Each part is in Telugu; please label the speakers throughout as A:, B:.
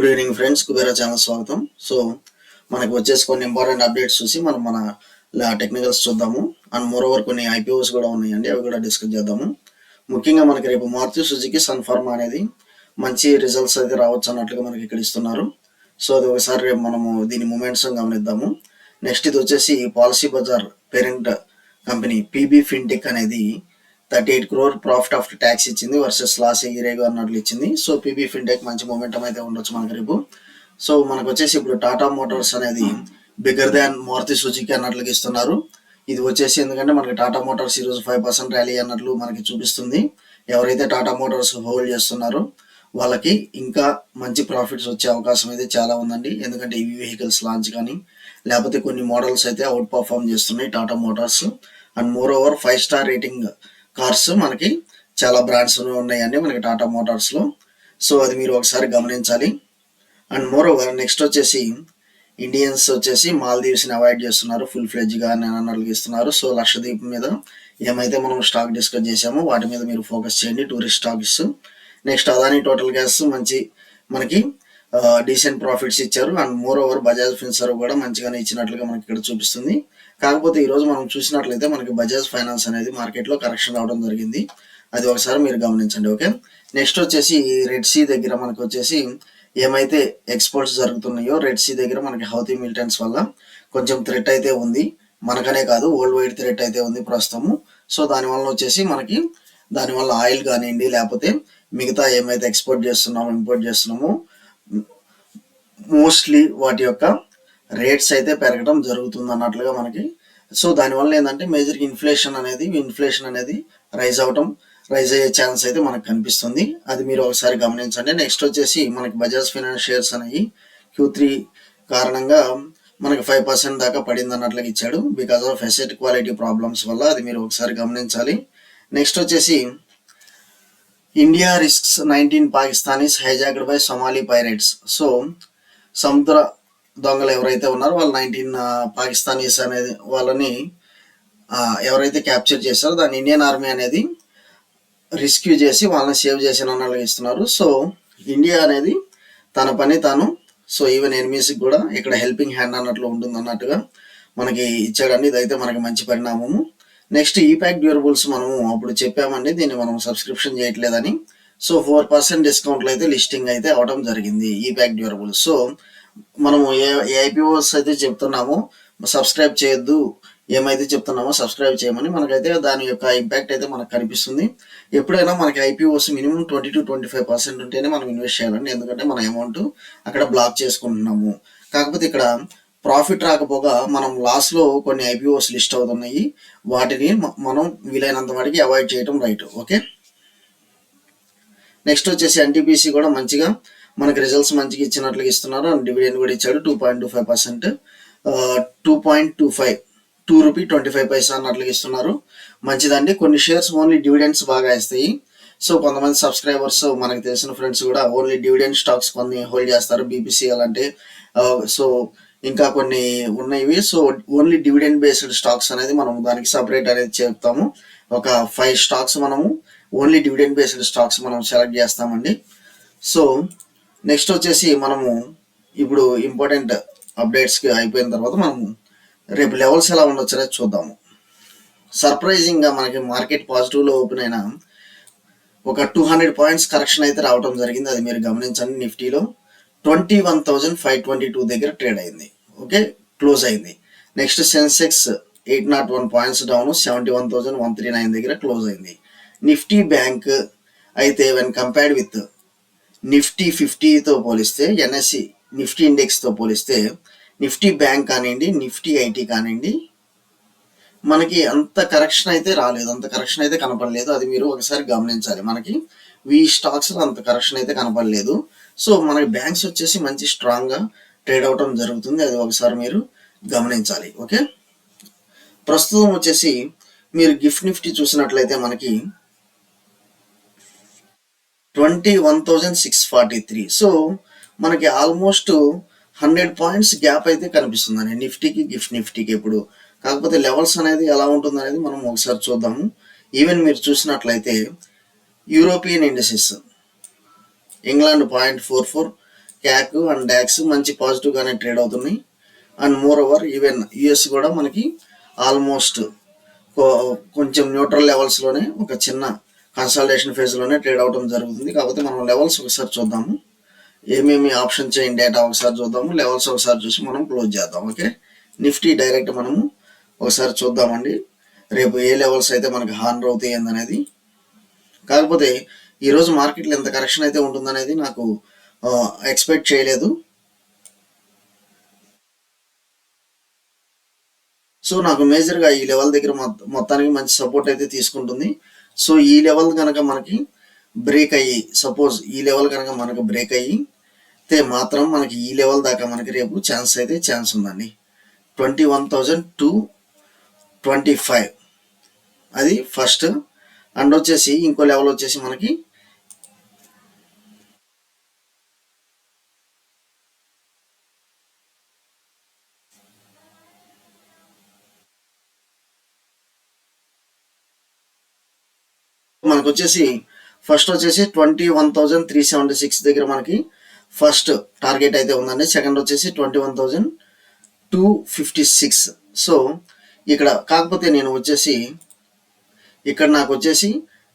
A: Good evening friends, Kubera channel స్వాగతం. సో మనకు వచ్చేసి కొన్ని ఇంపార్టెంట్ అప్డేట్స్ చూసి మనం మన టెక్నికల్స్ చూద్దాము. అండ్ మోర్ ఓవర్ కొన్ని ఐపీఓస్ కూడా ఉన్నాయండి, అవి కూడా డిస్కస్ చేద్దాము. ముఖ్యంగా మనకి రేపు మారుతి సుజుకి సన్ఫార్మా అనేది మంచి రిజల్ట్స్ అయితే రావచ్చు అన్నట్లుగా మనకి ఇక్కడ ఇస్తున్నారు. సో అది ఒకసారి రేపు మనము దీని మూమెంట్స్ గమనిద్దాము. నెక్స్ట్ ఇది వచ్చేసి Policybazaar parent company PB fintech అనేది 38 crore ప్రాఫిట్ ఆఫ్టర్ ట్యాక్స్ ఇచ్చింది వర్సెస్ లాస్ ఇరేగో అన్నట్లు ఇచ్చింది. సో పీబీ ఫిన్టెక్ మంచి మూమెంటం అయితే ఉండొచ్చు మనకి రేపు. సో మనకు వచ్చేసి ఇప్పుడు టాటా మోటార్స్ అనేది బిగ్గర్ దాన్ మారుతి సుజుకి అన్నట్లుగా ఇస్తున్నారు. ఇది వచ్చేసి ఎందుకంటే మనకి టాటా మోటార్స్ ఈరోజు 5% ర్యాలీ అన్నట్లు మనకి చూపిస్తుంది. ఎవరైతే టాటా మోటార్స్ హోల్డ్ చేస్తున్నారో వాళ్ళకి ఇంకా మంచి ప్రాఫిట్స్ వచ్చే అవకాశం అయితే చాలా ఉందండి. ఎందుకంటే ఈవీ వెహికల్స్ లాంచ్ కానీ లేకపోతే కొన్ని మోడల్స్ అయితే అవుట్ పర్ఫార్మ్ చేస్తున్నాయి Tata Motors. And more over 5 star rating cars మనకి చాలా బ్రాండ్స్ ఉన్నాయండి మనకి టాటా మోటార్స్లో. సో అది మీరు ఒకసారి గమనించాలి. అండ్ మోర్ ఓవర్ నెక్స్ట్ వచ్చేసి ఇండియన్స్ వచ్చేసి మాల్దీవ్స్ని అవాయిడ్ చేస్తున్నారు, ఫుల్ ఫ్లెడ్జ్గా అన్నట్లుగా ఇస్తున్నారు. సో లక్షద్వీప్ మీద ఏమైతే మనం స్టాక్ డిస్కస్ చేసామో వాటి మీద మీరు ఫోకస్ చేయండి, tourist stocks. Next Adani total gas మంచి మనకి డీసెంట్ ప్రాఫిట్స్ ఇచ్చారు. And more over Bajaj Finserv కూడా మంచిగానే ఇచ్చినట్లుగా మనకి ఇక్కడ చూపిస్తుంది. కాకపోతే ఈరోజు మనం చూసినట్లయితే మనకి బజాజ్ ఫైనాన్స్ అనేది మార్కెట్లో కరెక్షన్ రావడం జరిగింది. అది ఒకసారి మీరు గమనించండి. ఓకే, నెక్స్ట్ వచ్చేసి రెడ్ సీ దగ్గర మనకు వచ్చేసి ఏమైతే ఎక్స్పోర్ట్స్ జరుగుతున్నాయో రెడ్ సీ దగ్గర మనకి హౌతీ మిలిటెంట్స్ వల్ల కొంచెం థ్రెట్ అయితే ఉంది, మనకనే కాదు వరల్డ్ వైడ్ థ్రెట్ అయితే ఉంది ప్రస్తుతము. సో దానివల్ల వచ్చేసి మనకి దానివల్ల ఆయిల్ కానివ్వండి లేకపోతే మిగతా ఏమైతే ఎక్స్పోర్ట్ చేస్తున్నామో ఇంపోర్ట్ చేస్తున్నామో మోస్ట్లీ వాటి యొక్క రేట్స్ అయితే పెరగడం జరుగుతుంది అన్నట్లుగా మనకి. సో దానివల్ల ఏంటంటే మేజర్గా ఇన్ఫ్లేషన్ అనేది రైజ్ అయ్యే ఛాన్స్ అయితే మనకు కనిపిస్తుంది. అది మీరు ఒకసారి గమనించండి. నెక్స్ట్ వచ్చేసి మనకి బజాజ్ ఫైనాన్స్ షేర్స్ అనేవి Q3 కారణంగా మనకి 5% దాకా పడింది అన్నట్లుగా ఇచ్చాడు because of asset quality problems వల్ల. అది మీరు ఒకసారి గమనించాలి. నెక్స్ట్ వచ్చేసి India rescues 19 Pakistanis hijacked by Somali pirates. So సముద్ర దొంగలు ఎవరైతే ఉన్నారో వాళ్ళు 19 పాకిస్తానీస్ అనేది వాళ్ళని ఎవరైతే క్యాప్చర్ చేశారో దాన్ని ఇండియన్ ఆర్మీ అనేది రెస్క్యూ చేసి వాళ్ళని సేవ్ చేసిన అన్నట్లుగా ఇస్తున్నారు. సో ఇండియా అనేది తన పని తాను సో ఈవెన్ ఎనిమీస్కి కూడా ఇక్కడ హెల్పింగ్ హ్యాండ్ అన్నట్లు ఉంటుంది అన్నట్టుగా మనకి ఇచ్చాడండి. ఇదైతే మనకి మంచి పరిణామము. నెక్స్ట్ ఈపాక్ డ్యూరబుల్స్ మనము అప్పుడు చెప్పామండి, దీన్ని మనం సబ్స్క్రిప్షన్ చేయట్లేదని. సో 4% డిస్కౌంట్లో అయితే లిస్టింగ్ అయితే అవడం జరిగింది ఈపాక్ డ్యూరబుల్స్. సో మనము ఏ ఐపీఓస్ అయితే చెప్తున్నామో సబ్స్క్రైబ్ చేయొద్దు, ఏమైతే చెప్తున్నామో సబ్స్క్రైబ్ చేయమని మనకైతే దాని యొక్క ఇంపాక్ట్ అయితే మనకు కనిపిస్తుంది. ఎప్పుడైనా మనకి ఐపీఓస్ మినిమం 20 to 25% ఉంటేనే మనం ఇన్వెస్ట్ చేయాలండి, ఎందుకంటే మన అమౌంట్ అక్కడ బ్లాక్ చేసుకుంటున్నాము. కాకపోతే ఇక్కడ ప్రాఫిట్ రాకపోగా మనం లాస్లో కొన్ని ఐపీఓస్ లిస్ట్ అవుతున్నాయి, వాటిని మనం వీలైనంత వాటికి అవాయిడ్ చేయడం రైట్. ఓకే, నెక్స్ట్ వచ్చేసి ఎన్టీపీసీ కూడా మంచిగా మనకి రిజల్ట్స్ మంచిగా ఇచ్చినట్లుగా ఇస్తున్నారు. అండ్ డివిడెండ్ కూడా ఇచ్చాడు 2.25%, 2 రూపీ 25 పైసా అన్నట్లుగా ఇస్తున్నారు. మంచిదండి. కొన్ని షేర్స్ ఓన్లీ డివిడెండ్స్ బాగా ఇస్తాయి. సో కొంతమంది సబ్స్క్రైబర్స్ మనకు తెలిసిన ఫ్రెండ్స్ కూడా ఓన్లీ డివిడెండ్ స్టాక్స్ కొన్ని హోల్డ్ చేస్తారు, బీపీసీఎల్ అంటే. సో ఇంకా కొన్ని ఉన్నాయి. So only dividend based stocks అనేది మనం దానికి సపరేట్ అనేది చెప్తాము. ఒక 5 స్టాక్స్ మనము ఓన్లీ డివిడెండ్ బేస్డ్ స్టాక్స్ మనం సెలెక్ట్ చేస్తామండి. సో నెక్స్ట్ వచ్చేసి మనము ఇప్పుడు ఇంపార్టెంట్ అప్డేట్స్కి అయిపోయిన తర్వాత మనము రేపు లెవెల్స్ ఎలా ఉండొచ్చు అనేది చూద్దాము. సర్ప్రైజింగ్గా మనకి మార్కెట్ పాజిటివ్లో ఓపెన్ అయిన ఒక 200 పాయింట్స్ కరెక్షన్ అయితే రావడం జరిగింది. అది మీరు గమనించండి. నిఫ్టీలో 21,522 దగ్గర ట్రేడ్ అయింది. ఓకే, క్లోజ్ అయింది. నెక్స్ట్ సెన్సెక్స్ 801 పాయింట్స్ డౌన్ 71,139 దగ్గర క్లోజ్ అయింది. నిఫ్టీ బ్యాంక్ అయితే వెన్ కంపేర్డ్ విత్ నిఫ్టీ 50తో పోలిస్తే ఎన్ఎస్సి నిఫ్టీ ఇండెక్స్తో పోలిస్తే నిఫ్టీ బ్యాంక్ కానివ్వండి నిఫ్టీ ఐటీ కానివ్వండి మనకి అంత కరెక్షన్ అయితే రాలేదు, అంత కరెక్షన్ అయితే కనపడలేదు. అది మీరు ఒకసారి గమనించాలి. మనకి ఈ స్టాక్స్లో అంత కరెక్షన్ అయితే కనపడలేదు. సో మనకి బ్యాంక్స్ వచ్చేసి మంచి స్ట్రాంగ్గా ట్రేడ్ అవటం జరుగుతుంది, అది ఒకసారి మీరు గమనించాలి. ఓకే, ప్రస్తుతం వచ్చేసి మీరు గిఫ్ట్ నిఫ్టీ చూసినట్లయితే మనకి 21,643. సో మనకి ఆల్మోస్ట్ 100 పాయింట్స్ గ్యాప్ అయితే కనిపిస్తుందండి నిఫ్టీకి గిఫ్ట్ నిఫ్టీకి ఎప్పుడు. కాకపోతే లెవెల్స్ అనేది ఎలా ఉంటుంది అనేది మనం ఒకసారి చూద్దాము. ఈవెన్ మీరు చూసినట్లయితే European indexes England 0.44, CAC and DAX మంచి పాజిటివ్గానే ట్రేడ్ అవుతున్నాయి. And moreover even US కూడా మనకి ఆల్మోస్ట్ కొంచెం న్యూట్రల్ లెవెల్స్లోనే ఒక చిన్న కన్సల్టేషన్ ఫేజ్లోనే ట్రేడ్ అవడం జరుగుతుంది. కాకపోతే మనం లెవెల్స్ ఒకసారి చూద్దాము, ఏమేమి ఆప్షన్ చైన్ డేటా ఒకసారి చూద్దాము, లెవెల్స్ ఒకసారి చూసి మనం క్లోజ్ చేద్దాం. ఓకే, నిఫ్టీ డైరెక్ట్ మనము ఒకసారి చూద్దామండి రేపు ఏ లెవెల్స్ అయితే మనకి హార్నర్ అవుతాయి అనేది. కాకపోతే ఈరోజు మార్కెట్లో ఎంత కరెక్షన్ అయితే ఉంటుందనేది నాకు ఎక్స్పెక్ట్ చేయలేదు. సో నాకు మేజర్గా ఈ లెవెల్ దగ్గర మొత్తానికి మంచి సపోర్ట్ అయితే తీసుకుంటుంది. సో ఈ లెవెల్ కనుక మనకి బ్రేక్ అయ్యి, సపోజ్ ఈ లెవెల్ కనుక మనకు బ్రేక్ అయ్యితే మాత్రం మనకి ఈ లెవెల్ దాకా మనకి రేపు ఛాన్స్ ఉందండి. 21,225 అది ఫస్ట్. అండ్ వచ్చేసి ఇంకో లెవెల్ వచ్చేసి మనకి ఫస్ట్ వచ్చేసి 21,376 దగ్గర మనకి ఫస్ట్ టార్గెట్ అయితే ఉందండి. సెకండ్ వచ్చేసి 21,256. సో ఇక్కడ కాకపోతే నాకు వచ్చేసి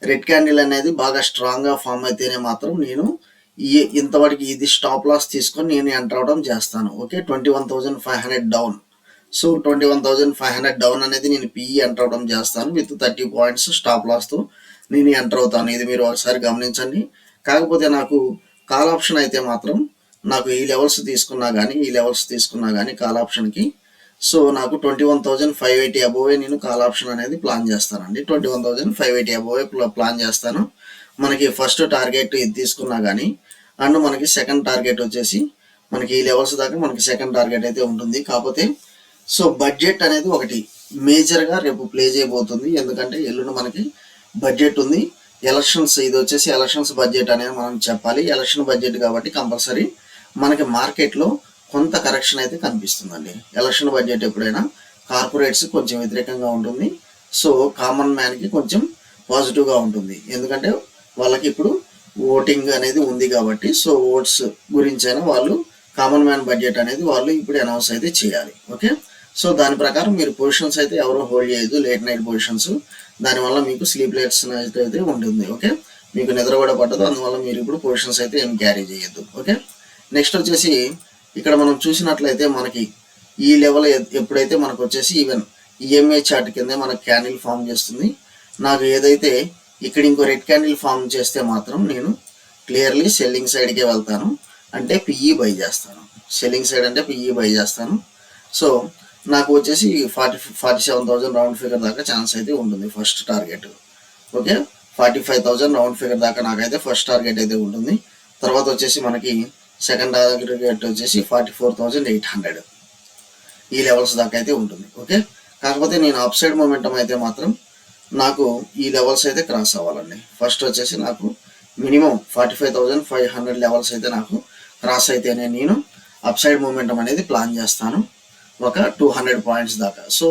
A: రెడ్ క్యాండిల్ అనేది బాగా స్ట్రాంగ్గా ఫామ్ అయితేనే మాత్రం నేను ఇంతవరకు ఇది స్టాప్ లాస్ తీసుకొని నేను ఎంటర్ అవడం చేస్తాను. Okay, 21,500 down. సో 21,500 డౌన్ అనేది నేను పిఈ ఎంటర్ అవడం చేస్తాను విత్ 30 పాయింట్స్ స్టాప్ లాస్తో నేను ఎంటర్ అవుతాను. ఇది మీరు ఒకసారి గమనించండి. కాకపోతే నాకు కాల్ ఆప్షన్ అయితే మాత్రం నాకు ఈ లెవెల్స్ తీసుకున్నా కానీ కాల్ ఆప్షన్కి సో నాకు 21,580 అబోవే నేను కాల్ ఆప్షన్ అనేది ప్లాన్ చేస్తానండి. 21,580 అబోవే ప్లాన్ చేస్తాను. మనకి ఫస్ట్ టార్గెట్ ఇది తీసుకున్నా కానీ అండ్ మనకి సెకండ్ టార్గెట్ వచ్చేసి మనకి ఈ లెవెల్స్ దాకా మనకి సెకండ్ టార్గెట్ అయితే ఉంటుంది. కాకపోతే సో బడ్జెట్ అనేది ఒకటి మేజర్గా రేపు ప్లే చేయబోతుంది. ఎందుకంటే ఎల్లుండి మనకి బడ్జెట్ ఉంది, ఎలక్షన్స్, ఇది వచ్చేసి ఎలక్షన్స్ బడ్జెట్ అనేది మనం చెప్పాలి. ఎలక్షన్ బడ్జెట్ కాబట్టి కంపల్సరీ మనకి మార్కెట్లో కొంత కరెక్షన్ అయితే కనిపిస్తుందండి. ఎలక్షన్ బడ్జెట్ ఎప్పుడైనా కార్పొరేట్స్ కొంచెం వ్యతిరేకంగా ఉంటుంది. సో కామన్ మ్యాన్కి కొంచెం పాజిటివ్గా ఉంటుంది. ఎందుకంటే వాళ్ళకి ఇప్పుడు ఓటింగ్ అనేది ఉంది కాబట్టి సో ఓట్స్ గురించైనా వాళ్ళు కామన్ మ్యాన్ బడ్జెట్ అనేది వాళ్ళు ఇప్పుడు అనౌన్స్ అయితే చేయాలి. ఓకే, సో దాని ప్రకారం మీరు పొజిషన్స్ అయితే ఎవరు హోల్డ్ చేయొద్దు, లేట్ నైట్ పొజిషన్స్. దానివల్ల మీకు స్లీప్లెస్ నైట్ అయితే ఉంటుంది. ఓకే, మీకు నిద్ర కూడా పట్టదు, అందువల్ల మీరు ఇప్పుడు పొజిషన్స్ అయితే ఏం క్యారీ చేయొద్దు. ఓకే, నెక్స్ట్ వచ్చేసి ఇక్కడ మనం చూసినట్లయితే మనకి ఈ లెవెల్ ఎప్పుడైతే మనకు వచ్చేసి ఈవెన్ ఈఎంఏ చార్ట్ కింద మనకు క్యాండిల్ ఫామ్ చేస్తుంది. నాకు ఏదైతే ఇక్కడ ఇంకో రెడ్ క్యాండిల్ ఫామ్ చేస్తే మాత్రం నేను క్లియర్లీ సెల్లింగ్ సైడ్కే వెళ్తాను, అంటే పిఈ బై చేస్తాను. సెల్లింగ్ సైడ్ అంటే పిఈ బై చేస్తాను. సో నాకు వచ్చేసి 47,000 రౌండ్ ఫిగర్ దాకా ఛాన్స్ అయితే ఉంటుంది first target. Okay, 45,000 round figure దాకా నాకైతే ఫస్ట్ టార్గెట్ అయితే ఉంటుంది. తర్వాత వచ్చేసి మనకి సెకండ్ టార్గెట్ వచ్చేసి 44,800 ఈ లెవెల్స్ దాకా అయితే ఉంటుంది. ఓకే, కాకపోతే నేను అప్ సైడ్ మొమెంటం అయితే మాత్రం నాకు ఈ లెవెల్స్ అయితే క్రాస్ అవ్వాలండి. ఫస్ట్ వచ్చేసి నాకు మినిమం 45,500 లెవెల్స్ అయితే నాకు క్రాస్ అయితేనే నేను అప్ సైడ్ మొమెంటం అనేది ప్లాన్ చేస్తాను ఒక 200 పాయింట్స్ దాకా. సో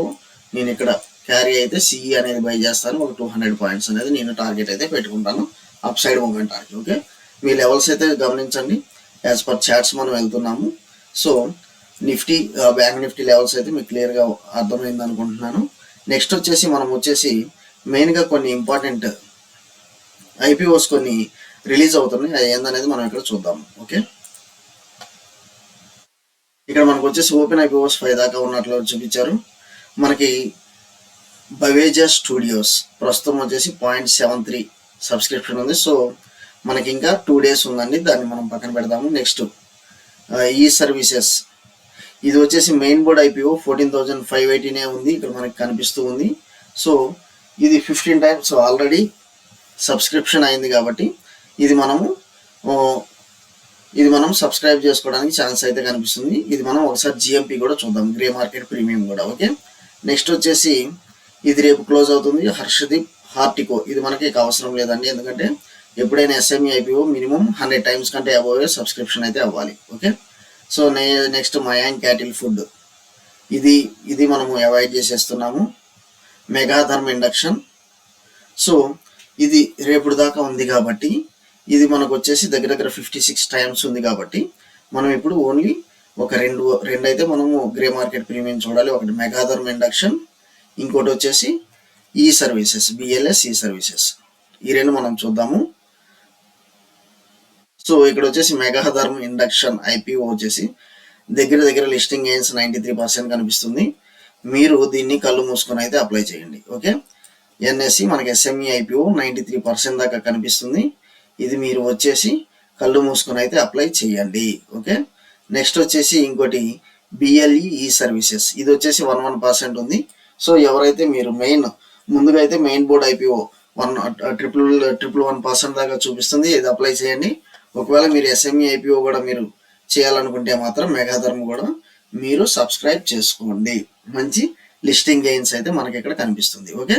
A: నేను ఇక్కడ క్యారీ అయితే సిఈ అనేది బై చేస్తాను, ఒక 200 పాయింట్స్ అనేది నేను టార్గెట్ అయితే పెట్టుకుంటాను upside moment target. Okay, మీ లెవెల్స్ అయితే గమనించండి, యాజ్ పర్ చార్ట్స్ మనం వెళ్తున్నాము. So Nifty bank Nifty levels అయితే మీకు క్లియర్గా అర్థమైంది అనుకుంటున్నాను. నెక్స్ట్ వచ్చేసి మనం మెయిన్గా కొన్ని ఇంపార్టెంట్ ఐపీఓస్ కొన్ని రిలీజ్ అవుతున్నాయి, అది ఏందనేది మనం ఇక్కడ చూద్దాము. ఓకే, ఇక్కడ మనకు వచ్చేసి ఓపెన్ ఐపీఓస్ 5 దాకా ఉన్నట్లు చూపించారు. మనకి బవేజా స్టూడియోస్ ప్రస్తుతం వచ్చేసి 0.73 సబ్స్క్రిప్షన్ ఉంది. సో మనకి ఇంకా 2 days ఉందండి, దాన్ని మనం పక్కన పెడదాము. నెక్స్ట్ ఈ సర్వీసెస్, ఇది వచ్చేసి మెయిన్ బోర్డ్ ఐపీఓ 14,580 ఉంది, ఇక్కడ మనకి కనిపిస్తూ ఉంది. సో ఇది 15 times ఆల్రెడీ సబ్స్క్రిప్షన్ అయింది కాబట్టి ఇది మనం సబ్స్క్రైబ్ చేసుకోవడానికి ఛాన్స్ అయితే కనిపిస్తుంది. ఇది మనం ఒకసారి జిఎంపీ కూడా చూద్దాం, గ్రే మార్కెట్ ప్రీమియం కూడా. ఓకే, నెక్స్ట్ వచ్చేసి ఇది రేపు క్లోజ్ అవుతుంది హర్షదీప్ హార్టికో. ఇది మనకి అవసరం లేదండి, ఎందుకంటే ఎప్పుడైనా ఎస్ఎంఈ ఐపీఓ మినిమం 100 times కంటే అబోవ్ సబ్స్క్రిప్షన్ అయితే అవ్వాలి. Okay, so next Mayank cattle food, ఇది మనము అవాయిడ్ చేసేస్తున్నాము. మెగాధర్మ్ ఇండక్షన్, సో ఇది రేపు దాకా ఉంది కాబట్టి ఇది మనకు వచ్చేసి దగ్గర 56 times ఉంది కాబట్టి మనం ఇప్పుడు ఓన్లీ ఒక రెండు అయితే మనము గ్రే మార్కెట్ ప్రీమియం చూడాలి. ఒకటి మెగాధర్మ ఇండక్షన్, ఇంకోటి వచ్చేసి ఈ సర్వీసెస్, బిఎల్ఎస్ ఈ సర్వీసెస్. ఈ రెండు మనం చూద్దాము. సో ఇక్కడ వచ్చేసి మెగాధర్మ ఇండక్షన్ ఐపీఓ వచ్చేసి దగ్గర లిస్టింగ్ గెయిన్స్ 93% కనిపిస్తుంది. మీరు దీన్ని కళ్ళు మూసుకొని అయితే అప్లై చేయండి. ఓకే, ఎన్ఎస్సి మనకి ఎస్ఎంఈ ఐపీఓ 93% దాకా కనిపిస్తుంది. ఇది మీరు వచ్చేసి కళ్ళు మూసుకొని అయితే అప్లై చేయండి. ఓకే, నెక్స్ట్ వచ్చేసి ఇంకోటి బిఎల్ఈ ఈ సర్వీసెస్, ఇది వచ్చేసి 11% ఉంది. సో ఎవరైతే మీరు ముందుగా అయితే మెయిన్ బోర్డ్ ఐపీఓ 1,1% దాకా చూపిస్తుంది, ఇది అప్లై చేయండి. ఒకవేళ మీరు ఎస్ఎంఈ ఐపీఓ కూడా మీరు చేయాలనుకుంటే మాత్రం మెగాధర్మ కూడా మీరు సబ్స్క్రైబ్ చేసుకోండి. మంచి లిస్టింగ్ గెయిన్స్ అయితే మనకి ఇక్కడ కనిపిస్తుంది. ఓకే,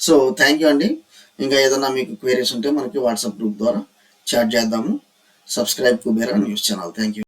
A: సో థ్యాంక్ యూ అండి. ఇంకా ఏదైనా మీకు క్వైరీస్ ఉంటే మనకి వాట్సాప్ గ్రూప్ ద్వారా చాట్ చేద్దాము. Subscribe Kubera news channel. Thank you.